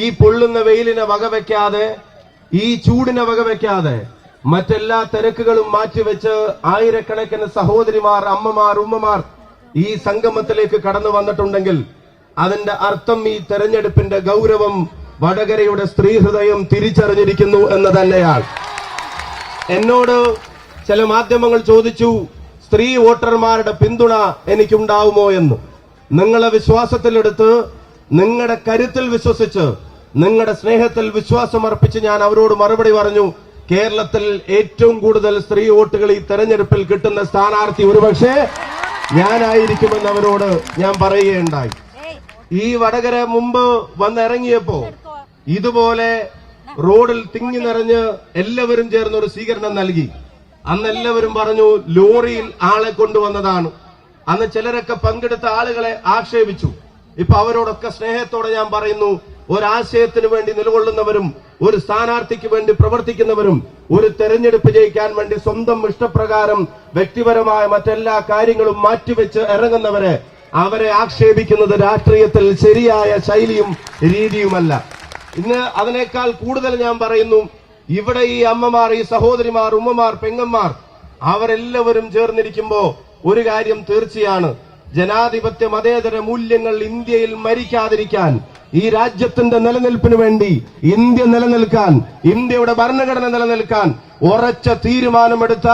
ഈ പൊള്ളുന്ന വെയിലിനെ വകവെക്കാതെ, ഈ ചൂടിനെ വകവെക്കാതെ മറ്റെല്ലാ തിരക്കുകളും മാറ്റിവെച്ച് ആയിരക്കണക്കിന് സഹോദരിമാർ, അമ്മമാർ, ഉമ്മമാർ ഈ സംഗമത്തിലേക്ക് കടന്നു വന്നിട്ടുണ്ടെങ്കിൽ അതിന്റെ അർത്ഥം ഈ തെരഞ്ഞെടുപ്പിന്റെ ഗൗരവം വടകരയുടെ സ്ത്രീ ഹൃദയം തിരിച്ചറിഞ്ഞിരിക്കുന്നു എന്ന് തന്നെയാണ്. എന്നോട് ചില മാധ്യമങ്ങൾ ചോദിച്ചു, സ്ത്രീ വോട്ടർമാരുടെ പിന്തുണ എനിക്കുണ്ടാവുമോ എന്ന്. നിങ്ങളെ വിശ്വാസത്തിലെടുത്ത്, നിങ്ങളുടെ കരുത്തിൽ വിശ്വസിച്ച്, നിങ്ങളുടെ സ്നേഹത്തിൽ വിശ്വാസം അർപ്പിച്ച് ഞാൻ അവരോട് മറുപടി പറഞ്ഞു, കേരളത്തിൽ ഏറ്റവും കൂടുതൽ സ്ത്രീ വോട്ടുകൾ ഈ തെരഞ്ഞെടുപ്പിൽ കിട്ടുന്ന സ്ഥാനാർത്ഥി ഒരുപക്ഷെ ഞാനായിരിക്കുമെന്ന് അവരോട് ഞാൻ പറയുകയുണ്ടായി. ഈ വടകര മുമ്പ് വന്നിറങ്ങിയപ്പോ ഇതുപോലെ റോഡിൽ തിങ്ങി നിറഞ്ഞ് എല്ലാവരും ചേർന്ന് ഒരു സ്വീകരണം നൽകി. അന്ന് എല്ലാവരും പറഞ്ഞു ലോറിയിൽ ആളെ കൊണ്ടുവന്നതാണ്. അന്ന് ചിലരൊക്കെ പങ്കെടുത്ത ആളുകളെ ആക്ഷേപിച്ചു. ഇപ്പൊ അവരോടൊക്കെ സ്നേഹത്തോടെ ഞാൻ പറയുന്നു, ഒരാശയത്തിന് വേണ്ടി നിലകൊള്ളുന്നവരും, ഒരു സ്ഥാനാർത്ഥിക്ക് വേണ്ടി പ്രവർത്തിക്കുന്നവരും, ഒരു തെരഞ്ഞെടുപ്പ് ജയിക്കാൻ വേണ്ടി സ്വന്തം ഇഷ്ടപ്രകാരം വ്യക്തിപരമായ മറ്റെല്ലാ കാര്യങ്ങളും മാറ്റിവെച്ച് ഇറങ്ങുന്നവരെ, അവരെ ആക്ഷേപിക്കുന്നത് രാഷ്ട്രീയത്തിൽ ശരിയായ ശൈലിയും രീതിയുമല്ല. ഇന്ന് അതിനേക്കാൾ കൂടുതൽ ഞാൻ പറയുന്നു, ഇവിടെ ഈ അമ്മമാർ, ഈ സഹോദരിമാർ, ഉമ്മമാർ, പെങ്ങന്മാർ അവരെല്ലാവരും ചേർന്നിരിക്കുമ്പോ ഒരു കാര്യം തീർച്ചയാണ്, ജനാധിപത്യ മതേതര മൂല്യങ്ങൾ ഇന്ത്യയിൽ മരിക്കാതിരിക്കാൻ, ഈ രാജ്യത്തിന്റെ നിലനിൽപ്പിന് വേണ്ടി, ഇന്ത്യ നിലനിൽക്കാൻ, ഇന്ത്യയുടെ ഭരണഘടന നിലനിൽക്കാൻ ഉറച്ച തീരുമാനമെടുത്ത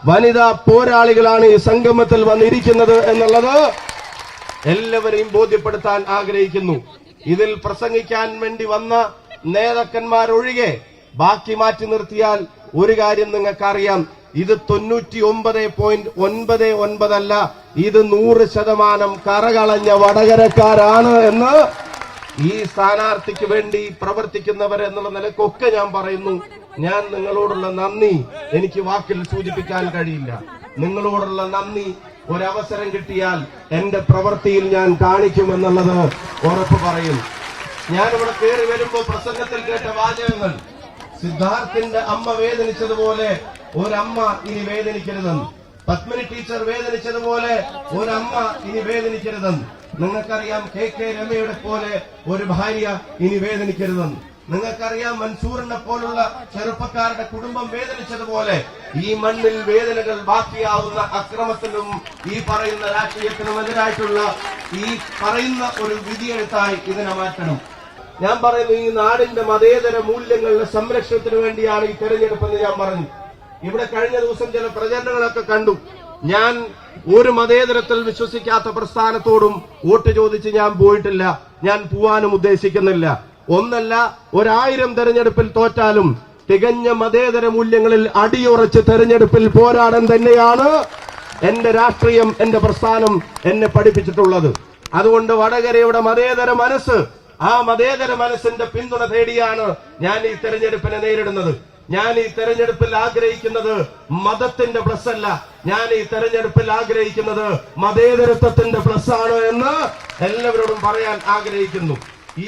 വനിതാ പോരാളികളാണ് ഈ സംഗമത്തിൽ വന്നിരിക്കുന്നത് എന്നുള്ളത് എല്ലാവരെയും ബോധ്യപ്പെടുത്താൻ ആഗ്രഹിക്കുന്നു. ഇതിൽ പ്രസംഗിക്കാൻ വേണ്ടി വന്ന നേതാക്കന്മാരൊഴികെ ബാക്കി മാറ്റി നിർത്തിയാൽ ഒരു കാര്യം നിങ്ങൾക്കറിയാം, ഇത് 99.99 അല്ല, ഇത് 100% കറകളഞ്ഞ വടകരക്കാരാണ് എന്ന് ഈ സ്ഥാനാർത്ഥിക്ക് വേണ്ടി പ്രവർത്തിക്കുന്നവരെന്നുള്ള നിലക്കൊക്കെ ഞാൻ പറയുന്നു. ഞാൻ നിങ്ങളോടുള്ള നന്ദി എനിക്ക് വാക്കിൽ സൂചിപ്പിക്കാൻ കഴിയില്ല. നിങ്ങളോടുള്ള നന്ദി ഒരവസരം കിട്ടിയാൽ എന്റെ പ്രവൃത്തിയിൽ ഞാൻ കാണിക്കുമെന്നുള്ളത് ഉറപ്പ് പറയും. ഞാനിവിടെ കയറി വരുമ്പോ പ്രസംഗത്തിൽ കേട്ട വാചകങ്ങൾ, സിദ്ധാർത്ഥിന്റെ അമ്മ വേദനിച്ചതുപോലെ ഒരമ്മ ഇനി വേദനിക്കരുതെന്ന്, പത്മിനി ടീച്ചർ വേദനിച്ചതുപോലെ ഒരമ്മ ഇനി വേദനിക്കരുതെന്ന്, നിങ്ങൾക്കറിയാം KK രമയുടെ പോലെ ഒരു ഭാര്യ ഇനി വേദനിക്കരുതെന്ന്, നിങ്ങൾക്കറിയാം മൻസൂറിനെ പോലുള്ള ചെറുപ്പക്കാരുടെ കുടുംബം വേദനിച്ചതുപോലെ ഈ മണ്ണിൽ വേദനകൾ ബാക്കിയാവുന്ന അക്രമത്തിനും ഈ പറയുന്ന രാഷ്ട്രീയത്തിനും എതിരായിട്ടുള്ള ഈ പറയുന്ന ഒരു വിധിയെഴുത്തായി ഇതിനെ മാറ്റണം. ഞാൻ പറയുന്നു, ഈ നാടിന്റെ മതേതര മൂല്യങ്ങളുടെ സംരക്ഷണത്തിന് വേണ്ടിയാണ് ഈ തെരഞ്ഞെടുപ്പെന്ന് ഞാൻ പറഞ്ഞു. ഇവിടെ കഴിഞ്ഞ ദിവസം ചില പ്രചരണങ്ങളൊക്കെ കണ്ടു. ഞാൻ ഒരു മതേതരത്തിൽ വിശ്വസിക്കാത്ത പ്രസ്ഥാനത്തോടും വോട്ട് ചോദിച്ച് ഞാൻ പോയിട്ടില്ല, ഞാൻ പോവാനും ഉദ്ദേശിക്കുന്നില്ല. ഒന്നല്ല, 1000 തെരഞ്ഞെടുപ്പിൽ തോറ്റാലും തികഞ്ഞ മതേതര മൂല്യങ്ങളിൽ അടിയുറച്ച് തെരഞ്ഞെടുപ്പിൽ പോരാടാൻ തന്നെയാണ് എന്റെ രാഷ്ട്രീയം, എന്റെ പ്രസ്ഥാനം എന്നെ പഠിപ്പിച്ചിട്ടുള്ളത്. അതുകൊണ്ട് വടകരയുടെ മതേതര മനസ്സ്, ആ മതേതര മനസ്സിന്റെ പിന്തുണ തേടിയാണ് ഞാൻ ഈ തെരഞ്ഞെടുപ്പിനെ നേരിടുന്നത്. ഞാൻ ഈ തെരഞ്ഞെടുപ്പിൽ ആഗ്രഹിക്കുന്നത് മതത്തിന്റെ പ്ലസ് അല്ല, ഞാൻ ഈ തെരഞ്ഞെടുപ്പിൽ ആഗ്രഹിക്കുന്നത് മതേതരത്വത്തിന്റെ പ്ലസ് ആണ് എന്ന് എല്ലാവരോടും പറയാൻ ആഗ്രഹിക്കുന്നു.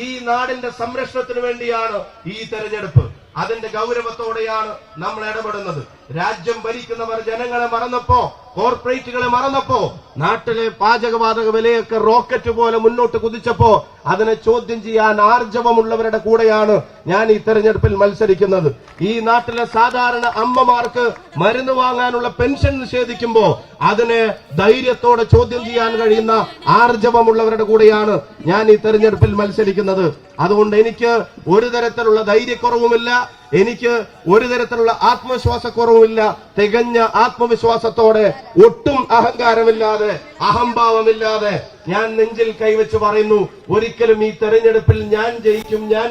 ഈ നാടിന്റെ സംരക്ഷണത്തിന് വേണ്ടിയാണ് ഈ തെരഞ്ഞെടുപ്പ്. അതിന്റെ ഗൗരവത്തോടെയാണ് നമ്മൾ ഇടപെടുന്നത്. രാജ്യം ഭരിക്കുന്നവർ ജനങ്ങളെ മറന്നപ്പോ, കോർപ്പറേറ്റുകളെ മറന്നപ്പോ, നാട്ടിലെ പാചകവാതക വിലയൊക്കെ റോക്കറ്റ് പോലെ മുന്നോട്ട് കുതിച്ചപ്പോ അതിനെ ചോദ്യം ചെയ്യാൻ ആർജവമുള്ളവരുടെ കൂടെയാണ് ഞാൻ ഈ തെരഞ്ഞെടുപ്പിൽ മത്സരിക്കുന്നത്. ഈ നാട്ടിലെ സാധാരണ അമ്മമാർക്ക് മരുന്ന് വാങ്ങാനുള്ള പെൻഷൻ നിഷേധിക്കുമ്പോ അതിനെ ധൈര്യത്തോടെ ചോദ്യം ചെയ്യാൻ കഴിയുന്ന ആർജവമുള്ളവരുടെ കൂടെയാണ് ഞാൻ ഈ തെരഞ്ഞെടുപ്പിൽ മത്സരിക്കുന്നത്. അതുകൊണ്ട് എനിക്ക് ഒരു തരത്തിലുള്ള ധൈര്യക്കുറവുമില്ല, എനിക്ക് ഒരു തരത്തിലുള്ള ആത്മവിശ്വാസക്കുറവുമില്ല. തികഞ്ഞ ആത്മവിശ്വാസത്തോടെ, ഒട്ടും അഹങ്കാരമില്ലാതെ, അഹംഭാവമില്ലാതെ ഞാൻ നെഞ്ചിൽ കൈവച്ച് പറയുന്നു, ഒരിക്കലും ഈ തെരഞ്ഞെടുപ്പിൽ ഞാൻ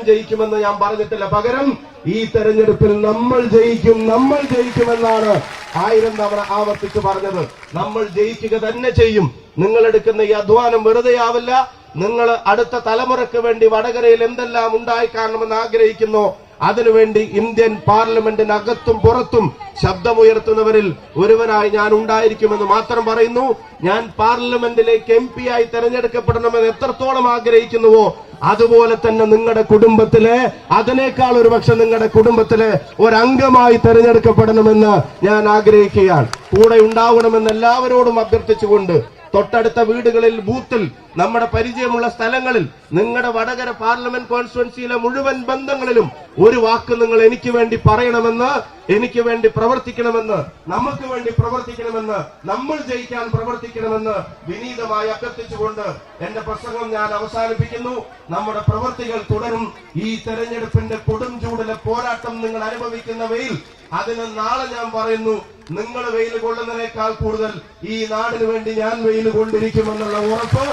ജയിക്കുമെന്ന് ഞാൻ പറഞ്ഞിട്ടില്ല. പകരം ഈ തെരഞ്ഞെടുപ്പിൽ നമ്മൾ ജയിക്കുമെന്നാണ് 1000 തവണ ആവർത്തിച്ച് പറഞ്ഞത്. നമ്മൾ ജയിക്കുക തന്നെ ചെയ്യും. നിങ്ങൾ എടുക്കുന്ന ഈ അധ്വാനം വെറുതെയാവില്ല. നിങ്ങൾ അടുത്ത തലമുറയ്ക്ക് വേണ്ടി വടകരയിൽ എന്തെല്ലാം ഉണ്ടായി കാണണമെന്ന് ആഗ്രഹിക്കുന്നു, അതിനുവേണ്ടി ഇന്ത്യൻ പാർലമെന്റിനകത്തും പുറത്തും ശബ്ദമുയർത്തുന്നവരിൽ ഒരുവനായി ഞാൻ ഉണ്ടായിരിക്കുമെന്ന് മാത്രം പറയുന്നു. ഞാൻ പാർലമെന്റിലേക്ക് MP ആയി തെരഞ്ഞെടുക്കപ്പെടണമെന്ന് എത്രത്തോളം ആഗ്രഹിക്കുന്നുവോ അതുപോലെ തന്നെ നിങ്ങളുടെ കുടുംബത്തിലെ, അതിനേക്കാൾ ഒരുപക്ഷെ നിങ്ങളുടെ കുടുംബത്തിലെ ഒരംഗമായി തെരഞ്ഞെടുക്കപ്പെടണമെന്ന് ഞാൻ ആഗ്രഹിക്കുകയാണ്. കൂടെ ഉണ്ടാവണമെന്ന് എല്ലാവരോടും അഭ്യർത്ഥിച്ചുകൊണ്ട് തൊട്ടടുത്ത വീടുകളിൽ, ബൂത്തിൽ, നമ്മുടെ പരിചയമുള്ള സ്ഥലങ്ങളിൽ, നിങ്ങളുടെ വടകര പാർലമെന്റ് കോൺസ്റ്റിറ്റ്യുവൻസിയിലെ മുഴുവൻ ബന്ധങ്ങളിലും ഒരു വാക്ക് നിങ്ങൾ എനിക്ക് വേണ്ടി പറയണമെന്ന്, എനിക്ക് വേണ്ടി പ്രവർത്തിക്കണമെന്ന്, നമുക്ക് വേണ്ടി പ്രവർത്തിക്കണമെന്ന്, നമ്മൾ ജയിക്കാൻ പ്രവർത്തിക്കണമെന്ന് വിനീതമായി അഭ്യർത്ഥിച്ചുകൊണ്ട് എന്റെ പ്രസംഗം ഞാൻ അവസാനിപ്പിക്കുന്നു. നമ്മുടെ പ്രവർത്തികൾ തുടരും. ഈ തെരഞ്ഞെടുപ്പിന്റെ കൊടും ചൂടിലെ പോരാട്ടം നിങ്ങൾ അനുഭവിക്കുന്ന വെയിൽ, അതിന് നാളെ ഞാൻ പറയുന്നു, നിങ്ങൾ വെയിൽ കൊള്ളുന്നതിനേക്കാൾ കൂടുതൽ ഈ നാടിന് വേണ്ടി ഞാൻ വെയിൽ കൊണ്ടിരിക്കുമെന്നുള്ള ഉറപ്പ്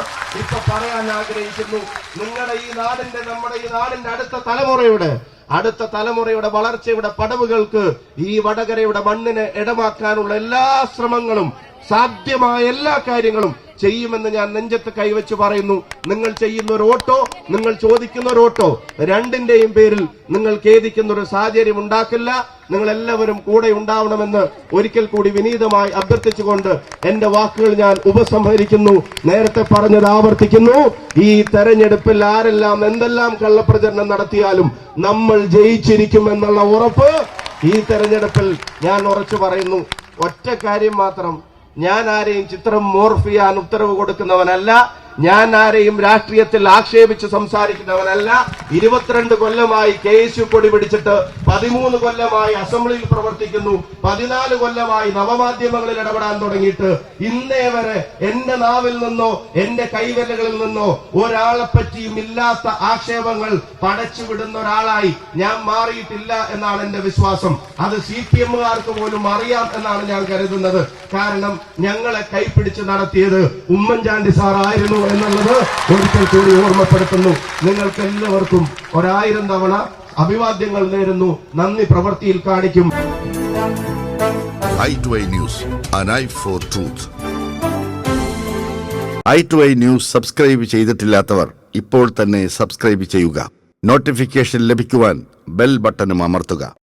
ഇപ്പൊ പറയാൻ ആഗ്രഹിക്കുന്നു. നിങ്ങളുടെ ഈ നാടിന്റെ, നമ്മുടെ ഈ നാടിന്റെ അടുത്ത തലമുറയുടെ വളർച്ചയുടെ പടവുകൾക്ക് ഈ വടകരയുടെ മണ്ണിനെ ഇടമാക്കാനുള്ള എല്ലാ ശ്രമങ്ങളും, സാധ്യമായ എല്ലാ കാര്യങ്ങളും ചെയ്യുമെന്ന് ഞാൻ നെഞ്ചത്ത് കൈവച്ച് പറയുന്നു. നിങ്ങൾ ചെയ്യുന്ന ഒരു വോട്ടോ, നിങ്ങൾ ചോദിക്കുന്ന ഒരു വോട്ടോ, രണ്ടിന്റെയും പേരിൽ നിങ്ങൾ ഖേദിക്കുന്ന ഒരു സാഹചര്യം ഉണ്ടാക്കില്ല. നിങ്ങൾ എല്ലാവരും കൂടെ ഉണ്ടാവണമെന്ന് ഒരിക്കൽ കൂടി വിനീതമായി അഭ്യർത്ഥിച്ചുകൊണ്ട് എന്റെ വാക്കുകൾ ഞാൻ ഉപസംഹരിക്കുന്നു. നേരത്തെ പറഞ്ഞത് ആവർത്തിക്കുന്നു. ഈ തെരഞ്ഞെടുപ്പിൽ ആരെല്ലാം എന്തെല്ലാം കള്ളപ്രചരണം നടത്തിയാലും നമ്മൾ ജയിച്ചിരിക്കുമെന്നുള്ള ഉറപ്പ് ഈ തെരഞ്ഞെടുപ്പിൽ ഞാൻ ഉറച്ചു പറയുന്നു. ഒറ്റ കാര്യം മാത്രം, ഞാൻ ആരെയും ചിത്രം മോർഫ് ചെയ്യാൻ ഉത്തരവ് കൊടുക്കുന്നവനല്ല. ഞാൻ ആരെയും രാഷ്ട്രീയത്തിൽ ആക്ഷേപിച്ച് സംസാരിക്കുന്നവനല്ല. 22 കൊല്ലമായി KSU കൊടി പിടിച്ചിട്ട്, 13 കൊല്ലമായി അസംബ്ലിയിൽ പ്രവർത്തിക്കുന്നു, 14 കൊല്ലമായി നവമാധ്യമങ്ങളിൽ ഇടപെടാൻ തുടങ്ങിയിട്ട് ഇന്നേ വരെ എന്റെ നാവിൽ നിന്നോ എന്റെ കൈവിരലുകളിൽ നിന്നോ ഒരാളെ പറ്റിയും ഇല്ലാത്ത ആക്ഷേപങ്ങൾ പടച്ചുവിടുന്ന ഒരാളായി ഞാൻ മാറിയിട്ടില്ല എന്നാണ് എന്റെ വിശ്വാസം. അത് CPM-കാർക്ക് പോലും അറിയാം എന്നാണ് ഞാൻ കരുതുന്നത്. കാരണം ഞങ്ങളെ കൈപ്പിടിച്ച് നടത്തിയത് ഉമ്മൻചാണ്ടി സാർ ആയിരുന്നു എന്നുള്ളത് ഒരിക്കൽ കൂടി ഓർമ്മപ്പെടുത്തുന്നു. നിങ്ങൾക്ക് എല്ലാവർക്കും 1000 തവണ അഭിവാദ്യങ്ങൾ നേരുന്നു. നന്ദി പ്രവൃത്തിയിൽ കാണിക്കും. i2i News, an eye for truth. i2i News subscribe ചെയ്തിട്ടില്ലാത്തവർ ഇപ്പോൾ തന്നെ സബ്സ്ക്രൈബ് ചെയ്യുക. നോട്ടിഫിക്കേഷൻ ലഭിക്കുവാൻ ബെൽ ബട്ടണും അമർത്തുക.